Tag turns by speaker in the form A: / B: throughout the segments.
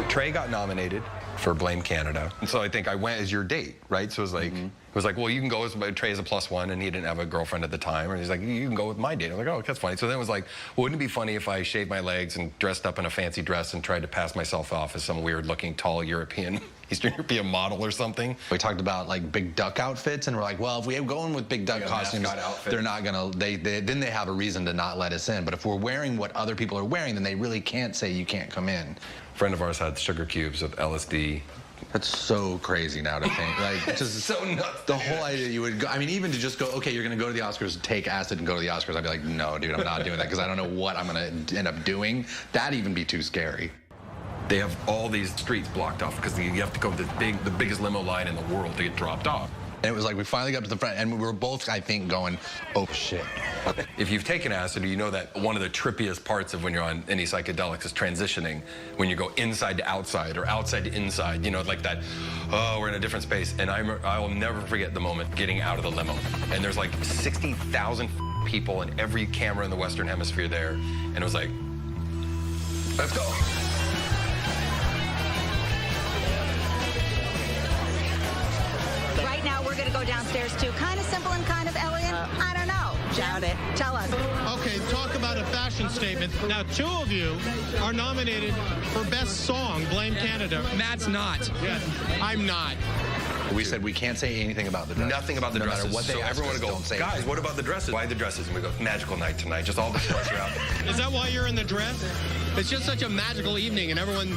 A: Trey got nominated for Blame Canada. And so I think I went as your date, right? So it was like, well, you can go as Trey as a +1, and he didn't have a girlfriend at the time. And he's like, you can go with my date. I was like, oh, that's funny. So then it was like, wouldn't it be funny if I shaved my legs and dressed up in a fancy dress and tried to pass myself off as some weird-looking, tall European, Eastern European model or something?
B: We talked about like big duck outfits, and we're like, well, if we go in with big duck costumes, they're not gonna. Then they have a reason to not let us in. But if we're wearing what other people are wearing, then they really can't say you can't come in.
A: A friend of ours had sugar cubes with LSD.
B: That's so crazy now to think. Like, just
A: so nuts.
B: The whole idea you would go, I mean, even to just go, okay, you're going to go to the Oscars, take acid and go to the Oscars, I'd be like, no, dude, I'm not doing that because I don't know what I'm going to end up doing. That'd even be too scary.
A: They have all these streets blocked off because you have to go the biggest limo line in the world to get dropped off.
B: And it was like we finally got to the front, and we were both, I think, going, oh, shit.
A: If you've taken acid, you know that one of the trippiest parts of when you're on any psychedelics is transitioning, when you go inside to outside or outside to inside, you know, like that, oh, we're in a different space. And I will never forget the moment getting out of the limo. And there's like 60,000 people and every camera in the Western Hemisphere there. And it was like, let's go.
C: Right now, we're going to go downstairs to kind of simple and kind of elegant. I don't know. Doubt it. Tell us.
D: Okay, talk about a fashion statement. Now, two of you are nominated for Best Song, Blame Canada. Matt's not. Yes, I'm not.
B: We said we can't say anything about the dresses.
A: Nothing about the dresses.
B: No matter what they ask
A: everyone
B: us,
A: would go,
B: don't say
A: guys,
B: anything.
A: what about the dresses? Why the dresses? And we go, magical night tonight. Just all the pressure out.
D: Is that why you're in the dress? It's just such a magical evening, and everyone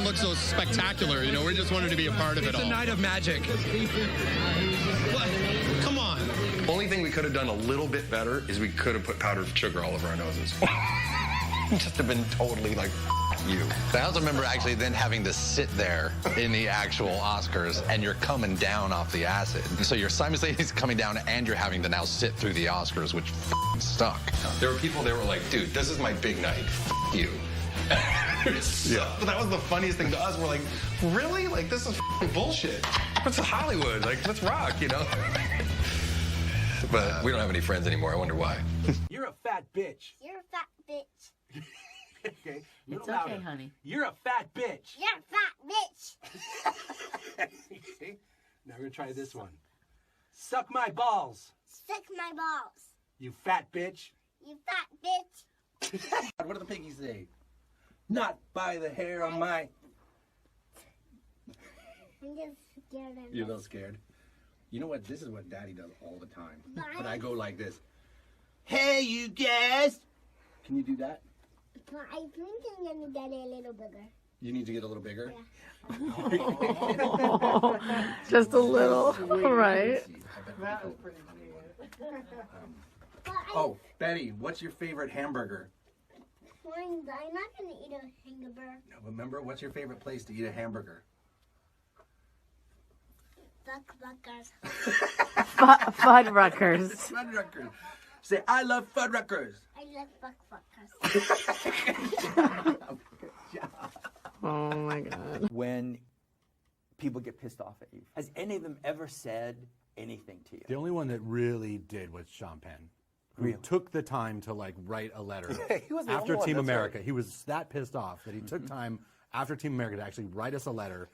D: looks so spectacular. You know, we just wanted to be a part of it all.
E: It's a night of magic.
D: What? Come on.
A: Only thing we could have done a little bit better is we could have put powdered sugar all over our noses. Just have been totally like, you.
B: But I also remember actually then having to sit there in the actual Oscars, and you're coming down off the acid. So you're simultaneously coming down, and you're having to now sit through the Oscars, which stuck.
A: There were people that were like, dude, this is my big night. You. Yeah. That was the funniest thing to us. We're like, really? Like, this is bullshit. This is Hollywood. Like, let's rock, you know? But we don't have any friends anymore. I wonder why.
F: You're a fat bitch.
G: You're a fat bitch.
F: Okay.
C: It's okay, honey.
F: You're a fat bitch.
G: You're a fat bitch.
F: See? Now we're gonna try this one. Suck my balls.
G: Suck my balls.
F: You fat bitch.
G: You fat bitch.
F: What do the piggies say? Not by the hair on my.
G: I'm just scared of
F: You're a little scared. You know what? This is what Daddy does all the time.
G: But
F: But I go like this. Hey, you guys. Can you do that?
G: But I think I'm gonna get it a little bigger.
F: You need to get a little bigger.
G: Yeah.
C: Just a little, right?
F: That was pretty Oh, Betty, what's your favorite hamburger?
G: I'm not gonna eat a hamburger.
F: No, remember, what's your favorite place to eat a hamburger?
G: Fuddruckers.
C: Fuddruckers.
F: Fuddruckers. Say, I love Fuddruckers.
G: I love fuddruckers.
C: Oh my God.
H: When people get pissed off at you, has any of them ever said anything to you?
I: The only one that really did was Sean Penn, who
H: Really?
I: took the time to like write a letter
E: He was the
I: after
E: only one,
I: Team
E: that's
I: America.
E: right.
I: He was that pissed off that he took time after Team America to actually write us a letter.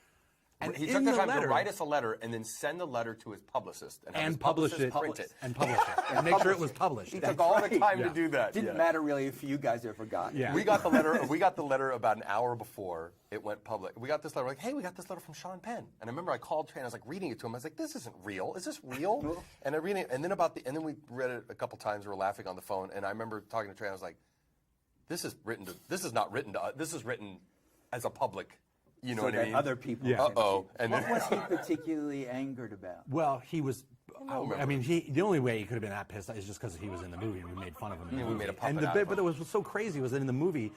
I: And
E: He
I: in
E: took the time
I: letter,
E: to write us a letter and then send the letter to his publicist and, have his
I: and publish
E: publicist
I: it
E: print it.
I: and publish it and make sure it was published.
E: He took all the time
I: Yeah.
E: to do that.
H: Didn't
E: yeah.
H: matter really if you guys ever got it.
I: Yeah.
E: We got the letter. We got the letter about an hour before it went public. We got this letter. We're like, hey, we got this letter from Sean Penn. And I remember I called Trey and I was like reading it to him. I was like, this isn't real. Is this real? And I read it. And then we read it a couple times. We were laughing on the phone. And I remember talking to Trey. And I was like, this is not written to us. This is written as a public. You know
H: So
E: what I
H: that
E: mean?
H: other people.
I: Yeah.
E: Uh-oh. And
H: What
E: then
H: was he particularly angered about?
I: Well, he was.
E: remember.
I: I mean, the only way he could have been that pissed is just because he was in the movie and we made fun of him. In the
E: we
I: movie.
E: made a puppet
I: and the
E: out
I: bit,
E: of
I: but
E: him.
I: what was so crazy was that in the movie,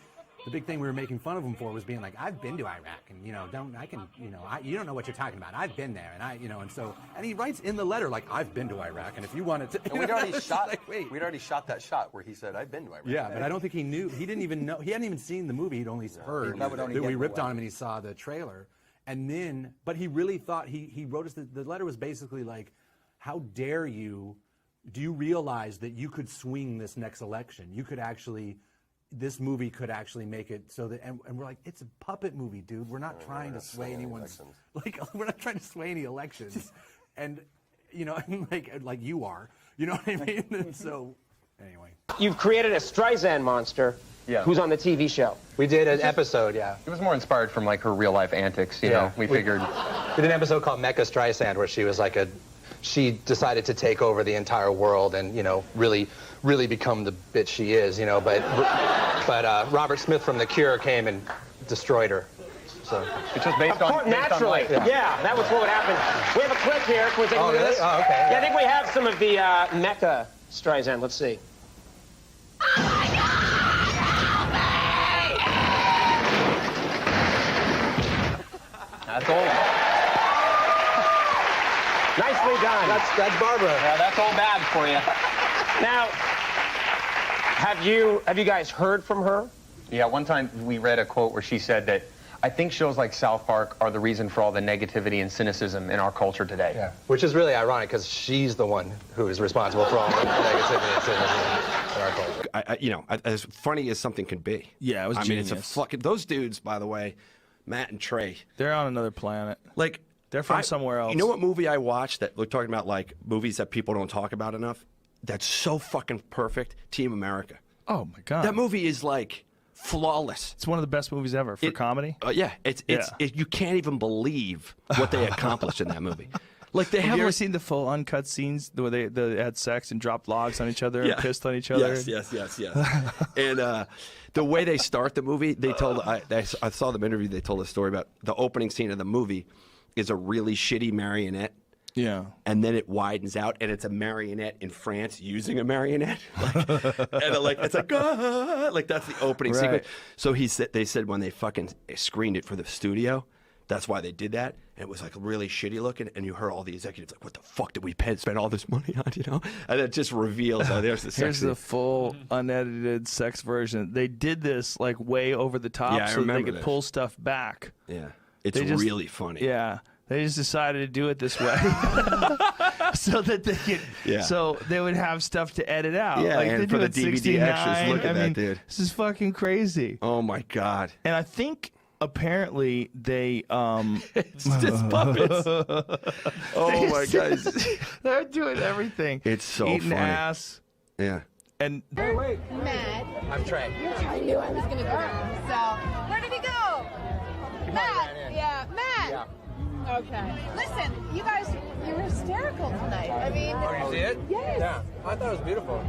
I: the big thing we were making fun of him for was being like, I've been to Iraq, and you don't know what you're talking about. I've been there, and he writes in the letter like, I've been to Iraq, and if you wanted to,
E: And we'd already
I: it's
E: shot.
I: like, wait.
E: We'd already shot that shot where he said, "I've been to Iraq."
I: Yeah, but I don't think he knew. He didn't even know. He hadn't even seen the movie. He'd only heard
H: That would only
I: that
H: get
I: we
H: him
I: ripped
H: away.
I: on him, and he saw the trailer. And then, but he really thought he wrote us. The letter was basically like, "How dare you? Do you realize that you could swing this next election? You could actually this movie could actually make it so that, and we're like, it's a puppet movie, dude. We're not trying to sway anyone's, we're not trying to sway any elections, and you know, like you are, you know what I mean? And so, anyway,
J: you've created a Streisand monster.
K: Yeah.
J: Who's on the TV show?
K: We did an episode, yeah.
L: It was more inspired from like her real life antics, you know. We figured.
K: We did an episode called Mecha Streisand where she was like she decided to take over the entire world and, you know, really become the bitch she is, you know, but Robert Smith from The Cure came and destroyed her. So
L: it's just based on
J: naturally. Yeah, that was what would happen. We have a clip here. Can we take a look at this?
K: Oh, okay.
J: Yeah, I think we have some of the Mecha Streisand. Let's see.
L: That's old.
J: Nicely done.
K: That's Barbara.
L: Yeah, that's old bad for you.
J: Now, have you guys heard from her?
L: Yeah, one time we read a quote where she said that I think shows like South Park are the reason for all the negativity and cynicism in our culture today.
K: Yeah, which is really ironic because she's the one who is responsible for all the negativity and cynicism in our culture.
M: You know, as funny as something can be.
N: Yeah, it was genius.
M: I mean, it's a fucking, those dudes, by the way, Matt and Trey.
N: They're on another planet.
M: Like,
N: they're from somewhere else.
M: You know what movie I watched that we're talking about, like, movies that people don't talk about enough? That's so fucking perfect. Team America.
N: Oh, my God.
M: That movie is, like, flawless.
N: It's one of the best movies ever for comedy.
M: Yeah, you can't even believe what they accomplished in that movie. Like they have
N: you ever seen the full uncut scenes where they had sex and dropped logs on each other and pissed on each other?
M: Yes. And the way they start the movie, they told I saw them interview. They told a story about the opening scene of the movie is a really shitty marionette.
N: Yeah.
M: And then it widens out, and it's a marionette in France using a marionette. It's like that's the opening sequence. So they said when they fucking screened it for the studio, that's why they did that. And it was like really shitty looking, and you heard all the executives like, "What the fuck did we spend all this money on?" You know, and it just reveals there's the sex.
N: Here's the full unedited sex version. They did this like way over the top, so they could pull stuff back.
M: Yeah, it's really funny.
N: Yeah. They just decided to do it this way, so that they could, so they would have stuff to edit out.
M: Yeah,
N: like
M: and for the DVD extras, look at that, dude.
N: This is fucking crazy.
M: Oh my God!
N: And I think apparently they
M: it's just puppets. Oh my God!
N: They're doing everything.
M: It's so
N: eating
M: funny.
N: Ass.
M: Yeah.
N: And
O: wait, Matt.
K: I'm Trey.
O: I knew I was gonna go. So where did he go? Matt. Yeah, Matt.
K: Yeah.
O: Okay. Listen, you guys, you were hysterical tonight. I mean,
K: Oh, you see it?
O: Yes.
K: Yeah. I thought it was beautiful.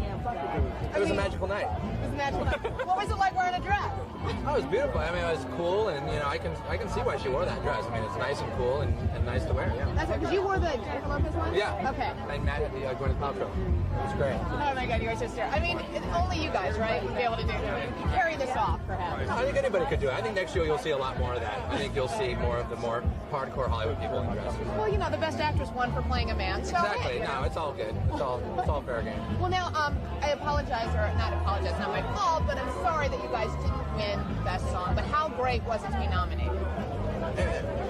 K: It was a magical night.
O: It was a magical night. What was it like wearing a dress?
K: Oh, it was beautiful. I mean, it was cool, and you know, I can see why she wore that dress. I mean, it's nice and cool and nice to wear. Yeah.
O: That's because you wore the Jennifer Lopez one.
K: Yeah.
O: Okay.
K: And Matt had the Gwyneth Paltrow. It was great.
O: Oh my God, you guys are hysterical. I mean, it's only you guys, right, would be able to carry this off, perhaps.
K: No, I think anybody could do it. I think next year you'll see a lot more of that. I think you'll see more of the more hardcore Hollywood people in dresses.
O: Well, you know, the Best Actress won for playing a man. So
K: Exactly.
O: hey,
K: No, it's all good. It's all fair game.
O: Well, now, I apologize, or not apologize, not my fault, but I'm sorry that you guys didn't win Best Song. But how great was it to be nominated?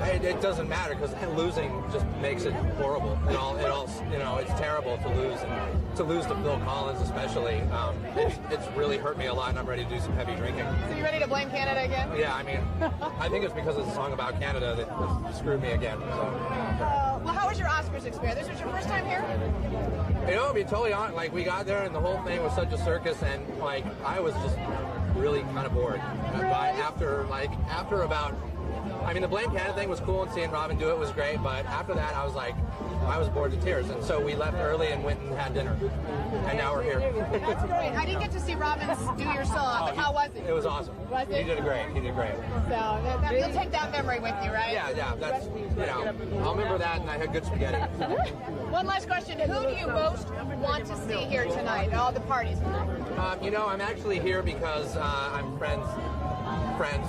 K: It doesn't matter because losing just makes it horrible. It all, you know, it's terrible to lose, and to lose to Phil Collins especially. It's really hurt me a lot, and I'm ready to do some heavy drinking.
O: So you ready to blame Canada again?
K: Yeah, I mean, I think it's because it's a song about Canada that screwed me again. So.
O: Well, how was your Oscars experience? This was your first time here?
K: You know, to be totally honest, like we got there and the whole thing was such a circus, and like I was just really kind of bored. After about. I mean, the Blame Canada thing was cool, and seeing Robin do it was great, but after that, I was bored to tears, and so we left early and went and had dinner, and now we're here.
O: That's great. I didn't get to see Robin do your song, but how was it?
K: It was awesome.
O: Was it?
K: He did great.
O: So you'll take that memory with you, right?
K: Yeah. That's I'll remember that, and I had good spaghetti.
O: One last question: who do you most want to see here tonight at all the parties tonight?
K: You know, I'm actually here because I'm friends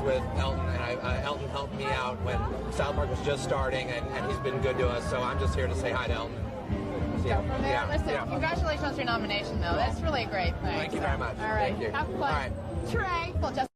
K: with Elton, and Elton helped me out when South Park was just starting, and he's been good to us, so I'm just here to say hi to Elton.
O: Listen, congratulations on your nomination, though. That's really a great thing.
K: Thank you very much.
O: All right,
K: Thank you.
O: have fun.
K: All right.
O: Trey. Well, just